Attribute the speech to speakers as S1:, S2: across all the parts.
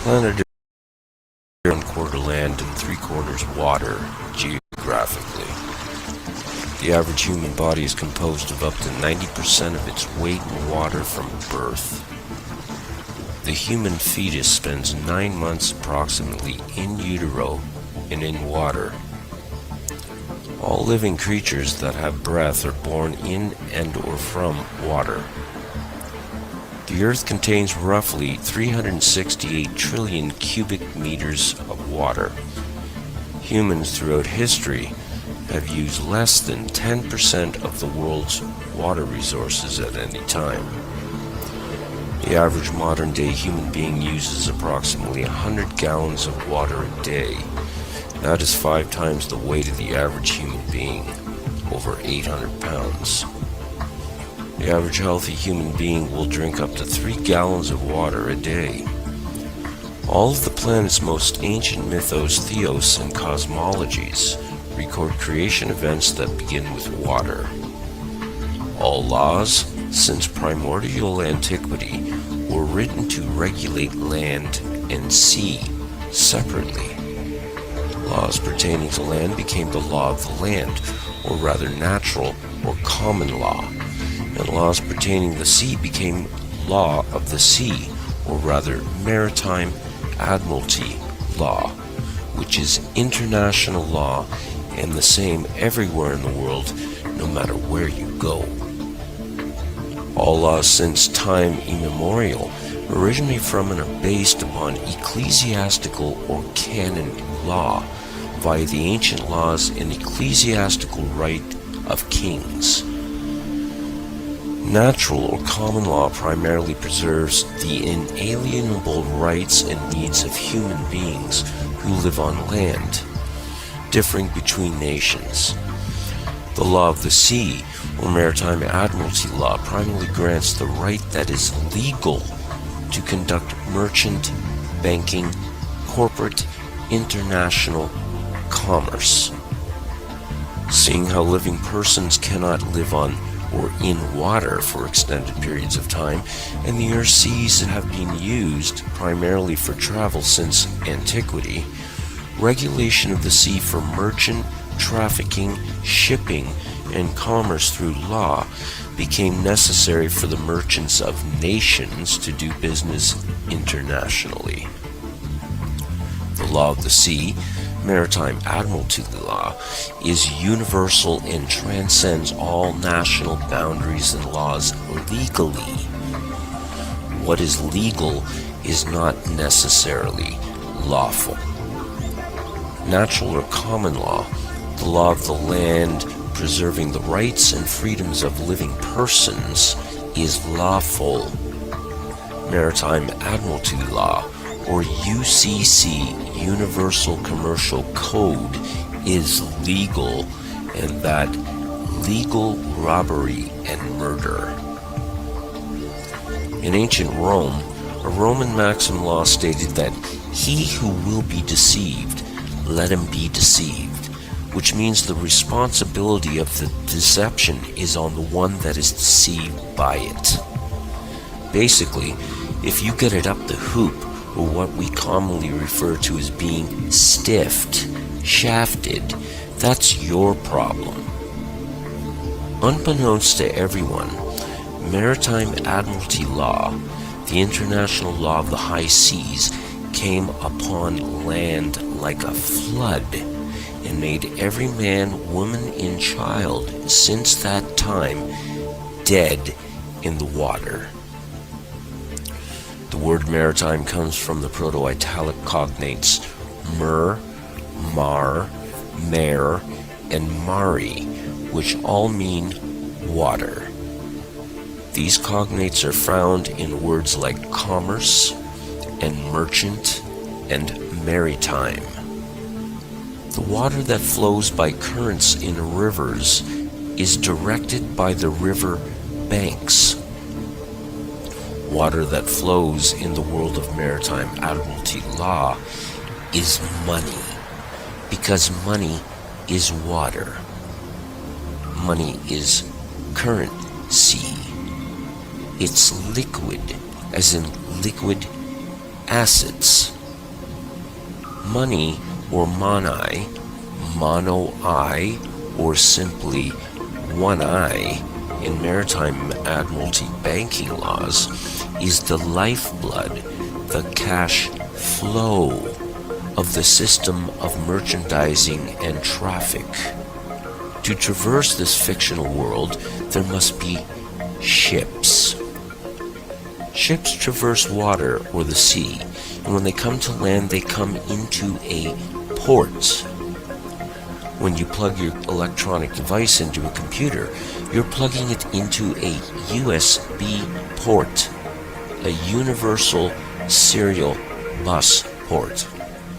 S1: Planet Earth is 1/4 land and 3/4 water geographically. The average human body is composed of up to 90% of its weight in water from birth. The human fetus spends 9 months approximately in utero and in water. All living creatures that have breath are born in and or from water. The Earth contains roughly 368 trillion cubic meters of water. Humans throughout history have used less than 10% of the world's water resources at any time. The average modern-day human being uses approximately 100 gallons of water a day. That is 5 times the weight of the average human being, over 800 pounds. The average healthy human being will drink up to 3 gallons of water a day. All of the planet's most ancient mythos, theos, and cosmologies record creation events that begin with water. All laws, since primordial antiquity, were written to regulate land and sea separately. Laws pertaining to land became the law of the land, or rather natural or common law, and laws pertaining to the sea became law of the sea, or rather maritime admiralty law, which is international law and the same everywhere in the world, no matter where you go. All laws since time immemorial originate from and are based upon ecclesiastical or canon law via the ancient laws and ecclesiastical right of kings. Natural or common law primarily preserves the inalienable rights and needs of human beings who live on land, differing between nations. The law of the sea, or maritime admiralty law, primarily grants the right that is legal to conduct merchant, banking, corporate, international commerce. Seeing how living persons cannot live on or in water for extended periods of time, and the Earth's seas have been used primarily for travel since antiquity, regulation of the sea for merchant, trafficking, shipping, and commerce through law became necessary for the merchants of nations to do business internationally. The law of the sea, maritime admiralty law, is universal and transcends all national boundaries and laws legally. What is legal is not necessarily lawful. Natural or common law, the law of the land preserving the rights and freedoms of living persons, is lawful. Maritime admiralty law, or UCC, Universal Commercial Code, is legal, and that legal robbery and murder. In ancient Rome, a Roman maxim law stated that he who will be deceived, let him be deceived, which means the responsibility of the deception is on the one that is deceived by it. Basically, if you get it up the hoop, or what we commonly refer to as being stiffed, shafted, that's your problem. Unbeknownst to everyone, maritime admiralty law, the international law of the high seas, came upon land like a flood and made every man, woman, and child since that time dead in the water. The word maritime comes from the Proto-Italic cognates mer, mar, mare, and mari, which all mean water. These cognates are found in words like commerce and merchant and maritime. The water that flows by currents in rivers is directed by the river banks. Water that flows in the world of maritime admiralty law is money, because money is water. Money is currency. It's liquid, as in liquid assets, Money, or monai, mono-I, or simply one eye in maritime admiralty banking laws, is the lifeblood, the cash flow of the system of merchandising and traffic. To traverse this fictional world, there must be ships. Ships traverse water or the sea, and when they come to land, they come into a port. When you plug your electronic device into a computer, you're plugging it into a USB port, a universal serial bus port.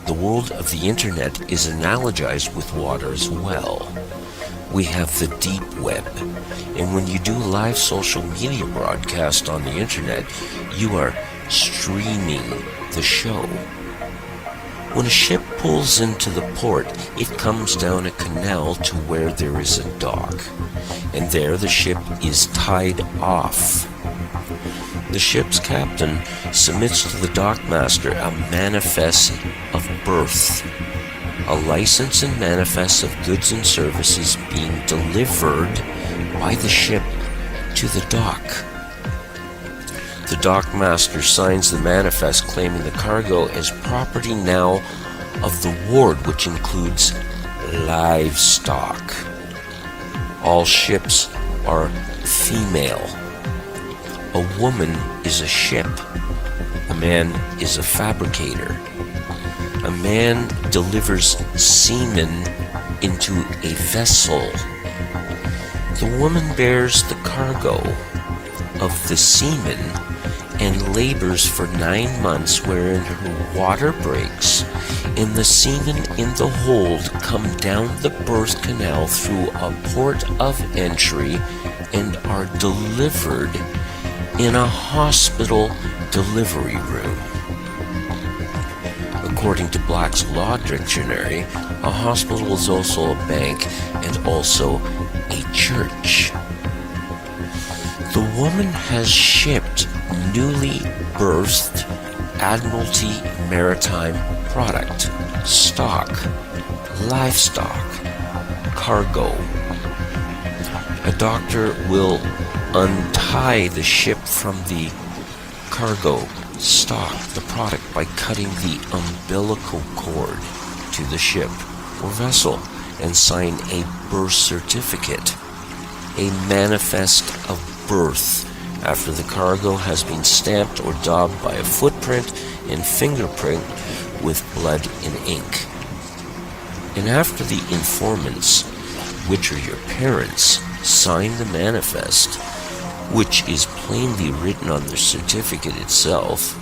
S1: The world of the internet is analogized with water as well. We have the deep web, and when you do a live social media broadcast on the internet, you are streaming the show. When a ship pulls into the port, it comes down a canal to where there is a dock, and there the ship is tied off. The ship's captain submits to the dockmaster a manifest of birth, a license and manifest of goods and services being delivered by the ship to the dock. The dockmaster signs the manifest claiming the cargo as property now of the ward, which includes livestock. All ships are female. A woman is a ship. A man is a fabricator. A man delivers semen into a vessel. The woman bears the cargo of the semen and labors for 9 months, wherein her water breaks, and the semen in the hold come down the birth canal through a port of entry and are delivered in a hospital delivery room. According to Black's Law Dictionary, a hospital is also a bank and also a church. The woman has shipped newly birthed Admiralty maritime product, stock, livestock, cargo. A doctor will untie the ship from the cargo, stock, the product, by cutting the umbilical cord to the ship or vessel and sign a birth certificate, a manifest of birth, after the cargo has been stamped or daubed by a footprint and fingerprint with blood and ink. And after the informants, which are your parents, sign the manifest, which is plainly written on the certificate itself,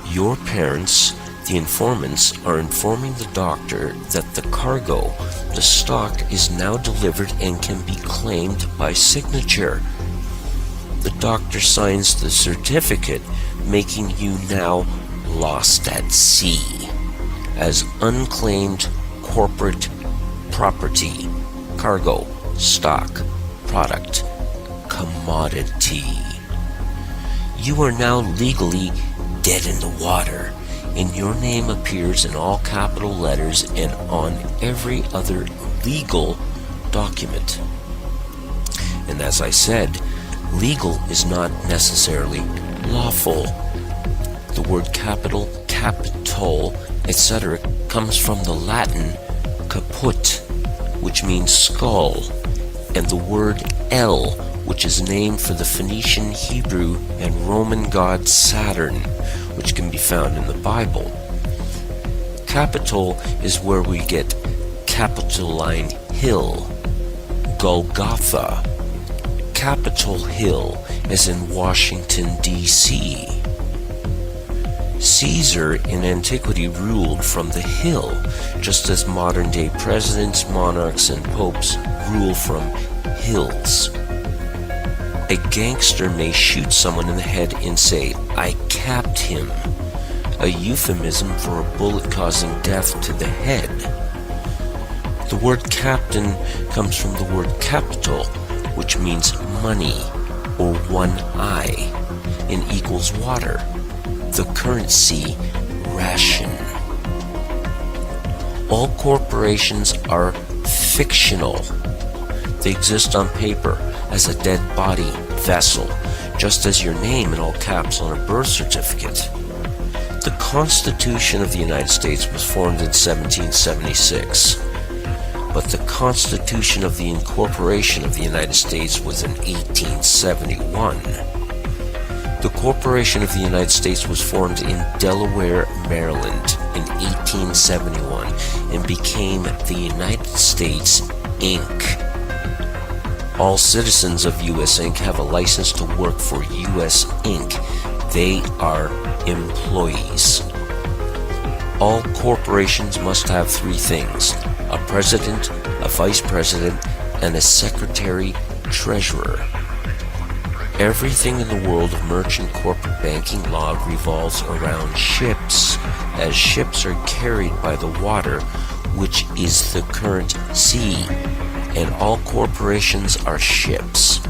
S1: your parents, the informants, are informing the doctor that the cargo, the stock, is now delivered and can be claimed by signature. The doctor signs the certificate, making you now lost at sea as unclaimed corporate property, cargo, stock, product, commodity. You are now legally dead in the water, and your name appears in all capital letters and on every other legal document. And as I said, legal is not necessarily lawful. The word capital, capital, etc. comes from the Latin caput, which means skull, and the word El, which is named for the Phoenician, Hebrew, and Roman god Saturn, which can be found in the Bible. Capitol is where we get Capitoline Hill, Golgotha, Capitol Hill, as in Washington, D.C. Caesar in antiquity ruled from the hill, just as modern-day presidents, monarchs, and popes rule from hills. A gangster may shoot someone in the head and say, "I capped him," a euphemism for a bullet causing death to the head. The word captain comes from the word capital, which means money, or one eye, and equals water, the currency ration. All corporations are fictional. They exist on paper as a dead body vessel, just as your name in all caps on a birth certificate. The Constitution of the United States was formed in 1776, but the Constitution of the Incorporation of the United States was in 1871. The Corporation of the United States was formed in Delaware, Maryland in 1871 and became the United States, Inc. All citizens of U.S. Inc. have a license to work for U.S. Inc. They are employees. All corporations must have three things: a president, a vice president, and a secretary treasurer. Everything in the world of merchant corporate banking law revolves around ships, as ships are carried by the water, which is the current sea, and all corporations are ships.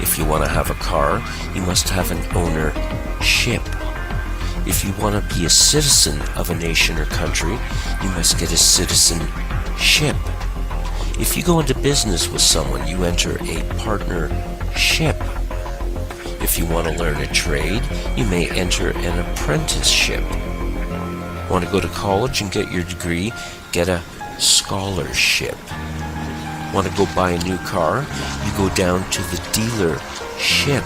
S1: If you want to have a car, you must have an ownership. If you want to be a citizen of a nation or country, you must get a citizenship. If you go into business with someone, you enter a partnership. If you want to learn a trade, you may enter an apprenticeship. Want to go to college and get your degree? Get a scholarship. Want to go buy a new car? You go down to the dealership.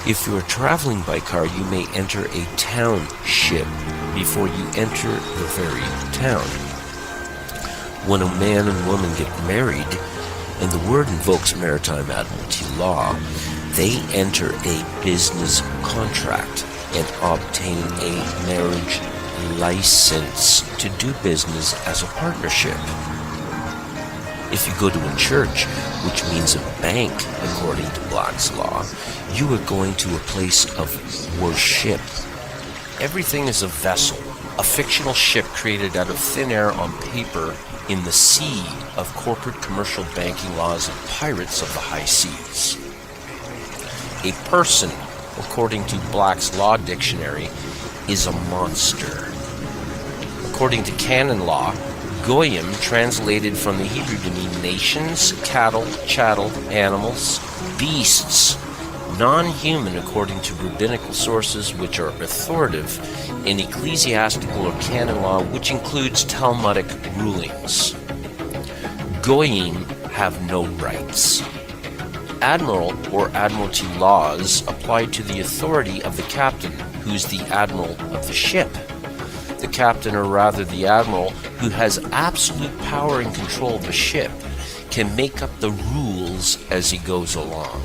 S1: If you are traveling by car, you may enter a township before you enter the very town. When a man and woman get married, and the word invokes maritime admiralty law, they enter a business contract and obtain a marriage license to do business as a partnership. If you go to a church, which means a bank according to Black's law, you are going to a place of worship. Everything is a vessel, a fictional ship created out of thin air on paper in the sea of corporate commercial banking laws and pirates of the high seas. A person, according to Black's Law Dictionary, is a monster. According to canon law, Goyim, translated from the Hebrew to mean nations, cattle, chattel, animals, beasts, non-human according to rabbinical sources which are authoritative in ecclesiastical or canon law, which includes Talmudic rulings. Goyim have no rights. Admiral or admiralty laws apply to the authority of the captain, who is the admiral of the ship. The captain, or rather the admiral, who has absolute power and control of the ship, can make up the rules as he goes along.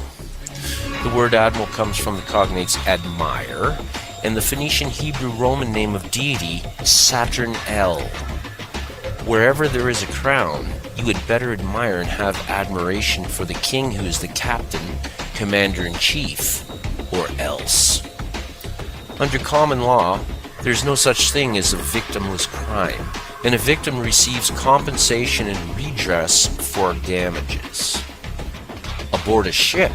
S1: The word admiral comes from the cognates admire, and the Phoenician Hebrew Roman name of deity, Saturn El. Wherever there is a crown, you had better admire and have admiration for the king who is the captain, commander-in-chief, or else. Under common law, there's no such thing as a victimless crime, and a victim receives compensation and redress for damages. Aboard a ship,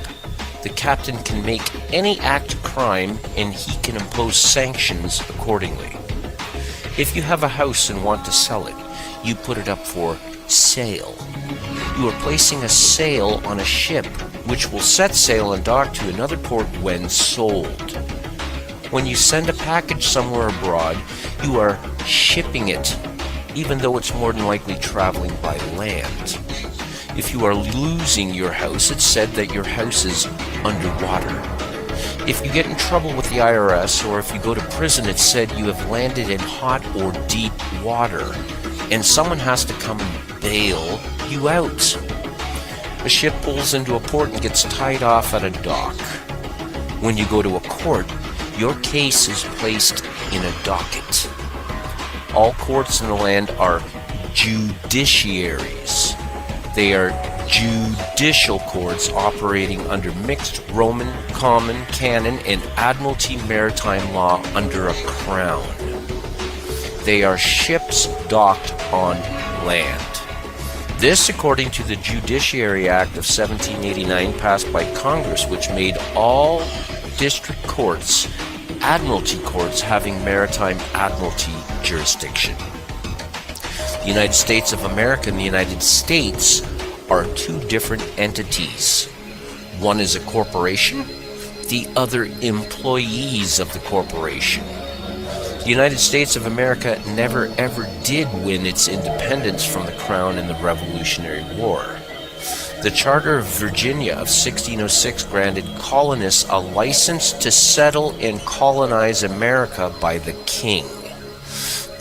S1: the captain can make any act of crime and he can impose sanctions accordingly. If you have a house and want to sell it, you put it up for sale. You are placing a sale on a ship which will set sail and dock to another port when sold. When you send a package somewhere abroad, you are shipping it, even though it's more than likely traveling by land. If you are losing your house, it's said that your house is underwater. If you get in trouble with the IRS, or if you go to prison, it's said you have landed in hot or deep water, and someone has to come and bail you out. A ship pulls into a port and gets tied off at a dock. When you go to a court, your case is placed in a docket. All courts in the land are judiciaries. They are judicial courts operating under mixed Roman, common, canon, and admiralty maritime law under a crown. They are ships docked on land. This according to the Judiciary Act of 1789 passed by Congress, which made all district courts admiralty courts having maritime admiralty jurisdiction. The United States of America and the United States are two different entities. One is a corporation, the other employees of the corporation. The United States of America never ever did win its independence from the Crown in the Revolutionary War. The Charter of Virginia of 1606 granted colonists a license to settle and colonize America by the King.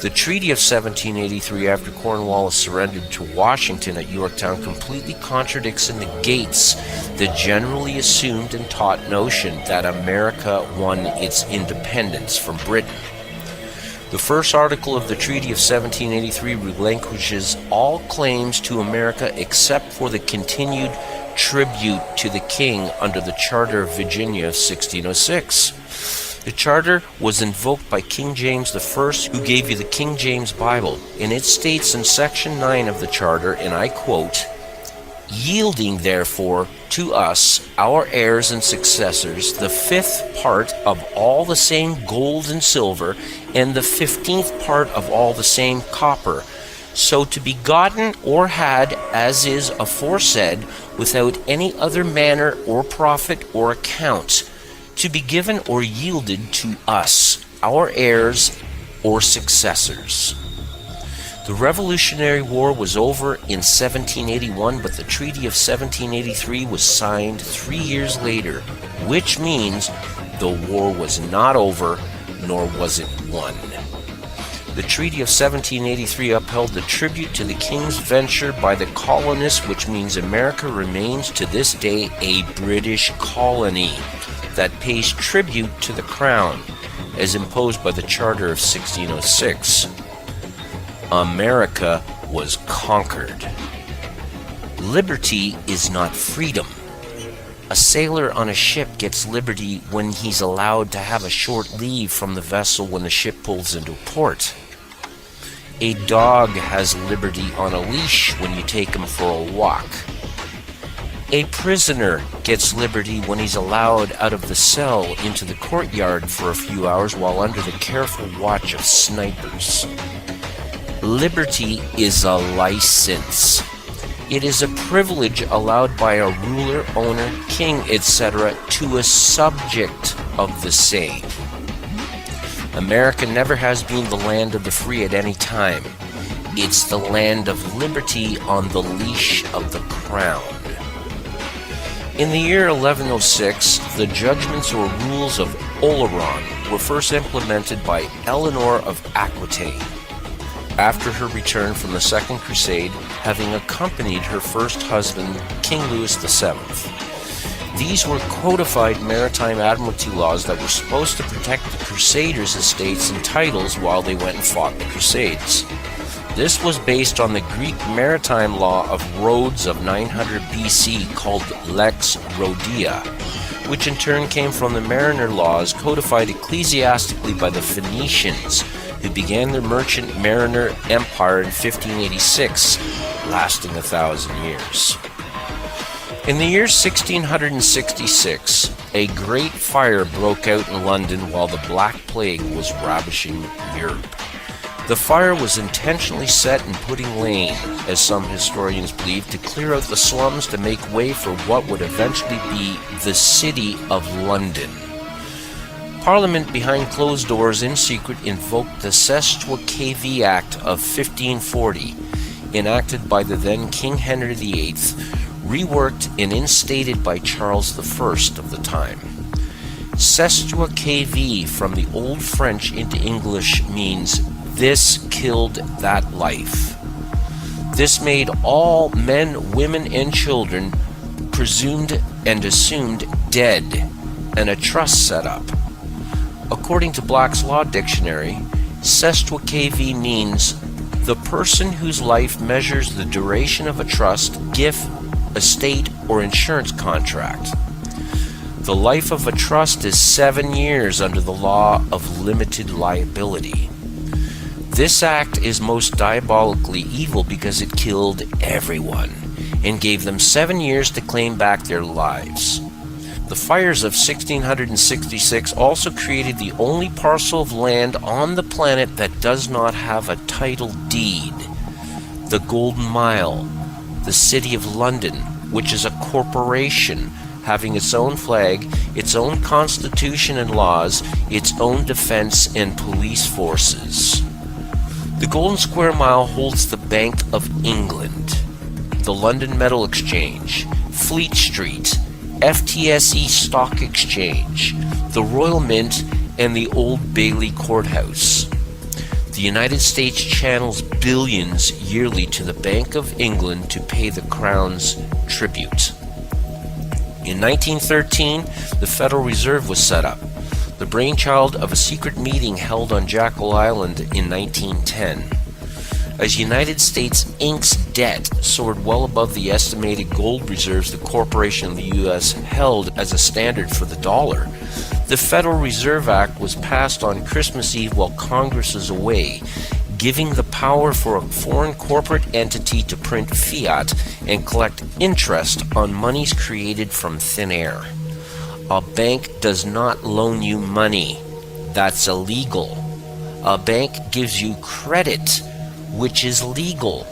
S1: The Treaty of 1783, after Cornwallis surrendered to Washington at Yorktown, completely contradicts and negates the generally assumed and taught notion that America won its independence from Britain. The first article of the Treaty of 1783 relinquishes all claims to America except for the continued tribute to the King under the Charter of Virginia of 1606. The charter was invoked by King James I, who gave you the King James Bible, and it states in Section 9 of the charter, and I quote, "Yielding therefore to us, our heirs and successors, the 5th part of all the same gold and silver, and the 15th part of all the same copper, so to be gotten or had, as is aforesaid, without any other manner or profit or account, to be given or yielded to us, our heirs or successors." The Revolutionary War was over in 1781, but the Treaty of 1783 was signed 3 years later, which means the war was not over, nor was it won. The Treaty of 1783 upheld the tribute to the King's venture by the colonists, which means America remains to this day a British colony that pays tribute to the Crown, as imposed by the Charter of 1606. America was conquered. Liberty is not freedom. A sailor on a ship gets liberty when he's allowed to have a short leave from the vessel when the ship pulls into port. A dog has liberty on a leash when you take him for a walk. A prisoner gets liberty when he's allowed out of the cell into the courtyard for a few hours while under the careful watch of snipers. Liberty is a license. It is a privilege allowed by a ruler, owner, king, etc. to a subject of the same. America never has been the land of the free at any time. It's the land of liberty on the leash of the Crown. In the year 1106, the judgments or rules of Oleron were first implemented by Eleanor of Aquitaine, after her return from the Second Crusade, having accompanied her first husband, King Louis VII. These were codified maritime admiralty laws that were supposed to protect the Crusaders' estates and titles while they went and fought the Crusades. This was based on the Greek maritime law of Rhodes of 900 BC called Lex Rhodia, which in turn came from the mariner laws codified ecclesiastically by the Phoenicians, who began their merchant mariner empire in 1586, lasting 1,000 years. In the year 1666, a great fire broke out in London while the Black Plague was ravaging Europe. The fire was intentionally set in Pudding Lane, as some historians believe, to clear out the slums to make way for what would eventually be the City of London. Parliament, behind closed doors in secret, invoked the Cestui Act of 1540, enacted by the then King Henry VIII, reworked and instated by Charles I of the time. Cestui from the Old French into English means "this killed that life." This made all men, women, and children presumed and assumed dead, and a trust set up. According to Black's Law Dictionary, cestui means the person whose life measures the duration of a trust, gift, estate, or insurance contract. The life of a trust is 7 years under the law of limited liability. This act is most diabolically evil because it killed everyone and gave them 7 years to claim back their lives. The fires of 1666 also created the only parcel of land on the planet that does not have a title deed. the Golden Mile, the City of London, which is a corporation having its own flag, its own constitution and laws, its own defense and police forces. The Golden Square Mile holds the Bank of England, the London Metal Exchange, Fleet Street, FTSE Stock Exchange, the Royal Mint, and the Old Bailey Courthouse. The United States channels billions yearly to the Bank of England to pay the Crown's tribute. In 1913, the Federal Reserve was set up, the brainchild of a secret meeting held on Jekyll Island in 1910. As United States Inc.'s debt soared well above the estimated gold reserves the corporation of the U.S. held as a standard for the dollar, the Federal Reserve Act was passed on Christmas Eve while Congress was away, giving the power for a foreign corporate entity to print fiat and collect interest on monies created from thin air. A bank does not loan you money. That's illegal. A bank gives you credit, which is legal,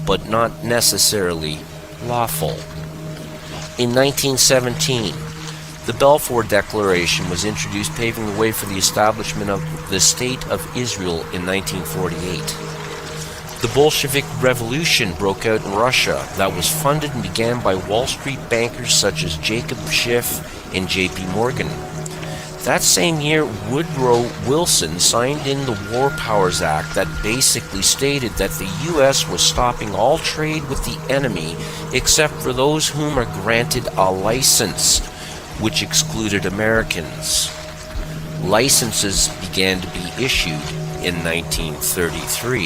S1: but not necessarily lawful. In 1917, the Balfour Declaration was introduced, paving the way for the establishment of the State of Israel in 1948. The Bolshevik Revolution broke out in Russia that was funded and began by Wall Street bankers such as Jacob Schiff and J.P. Morgan. That same year, Woodrow Wilson signed in the War Powers Act that basically stated that the U.S. was stopping all trade with the enemy except for those whom are granted a license, which excluded Americans. Licenses began to be issued in 1933.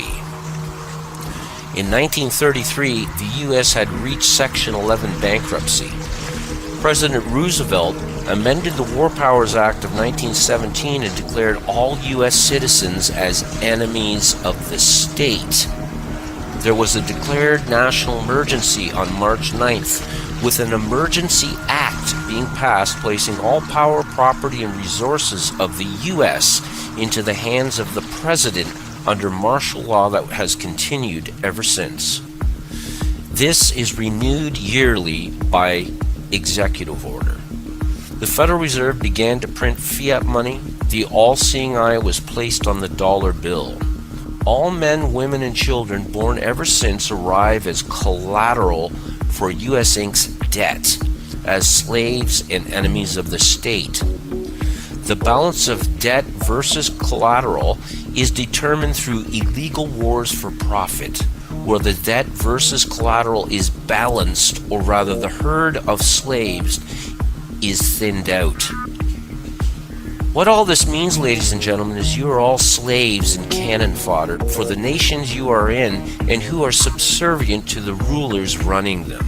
S1: In 1933, the U.S. had reached Section 11 bankruptcy. President Roosevelt amended the War Powers Act of 1917 and declared all U.S. citizens as enemies of the state. There was a declared national emergency on March 9th, with an emergency act being passed placing all power, property, and resources of the U.S. into the hands of the President under martial law that has continued ever since. This is renewed yearly by executive order. The Federal Reserve began to print fiat money. The all-seeing eye was placed on the dollar bill. All men, women, and children born ever since arrive as collateral for U.S. Inc.'s debt, as slaves and enemies of the state. The balance of debt versus collateral is determined through illegal wars for profit, where the debt versus collateral is balanced, or rather the herd of slaves is thinned out. What all this means, ladies and gentlemen, is you are all slaves and cannon fodder for the nations you are in and who are subservient to the rulers running them.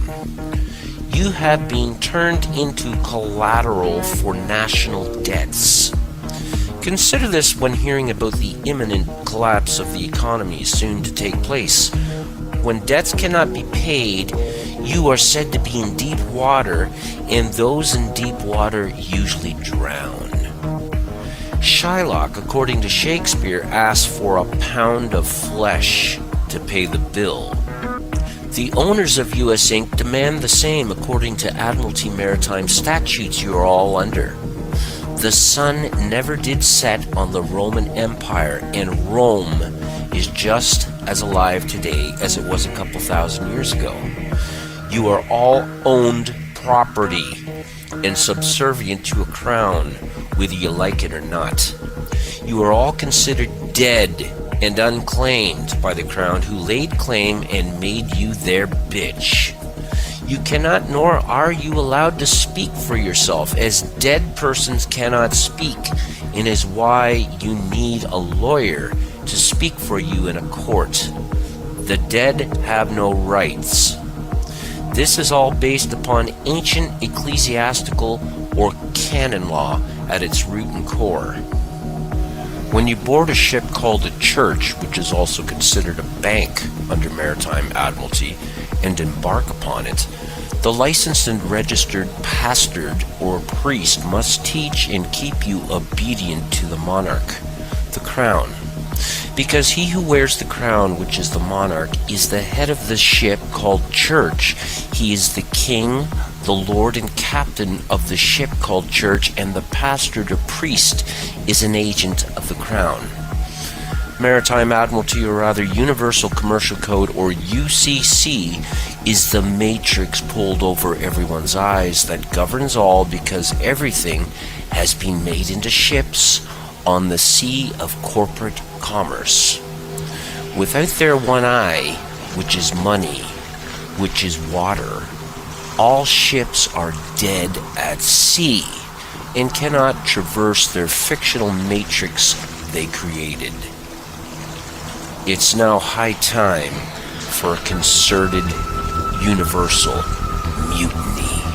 S1: You have been turned into collateral for national debts. Consider this when hearing about the imminent collapse of the economy soon to take place. When debts cannot be paid, you are said to be in deep water, and those in deep water usually drown. Shylock, according to Shakespeare, asked for a pound of flesh to pay the bill. The owners of U.S. Inc. demand the same according to Admiralty Maritime statutes you are all under. The sun never did set on the Roman Empire, and Rome is just as alive today as it was a couple thousand years ago. You are all owned property and subservient to a crown, whether you like it or not. You are all considered dead and unclaimed by the crown, who laid claim and made you their bitch. You cannot, nor are you allowed to speak for yourself, as dead persons cannot speak, and is why you need a lawyer to speak for you in a court. The dead have no rights. This is all based upon ancient ecclesiastical or canon law at its root and core. When you board a ship called a church, which is also considered a bank under maritime admiralty, and embark upon it, the licensed and registered pastor or priest must teach and keep you obedient to the monarch, the crown. because he who wears the crown, which is the monarch, is the head of the ship called church. He is the king, the lord and captain of the ship called church, and the pastor to priest is an agent of the crown. Maritime Admiralty, or rather Universal Commercial Code, or UCC, is the matrix pulled over everyone's eyes that governs all, because everything has been made into ships on the sea of corporate commerce. Without their one eye, which is money, which is water, all ships are dead at sea and cannot traverse their fictional matrix they created. It's now high time for a concerted universal mutiny.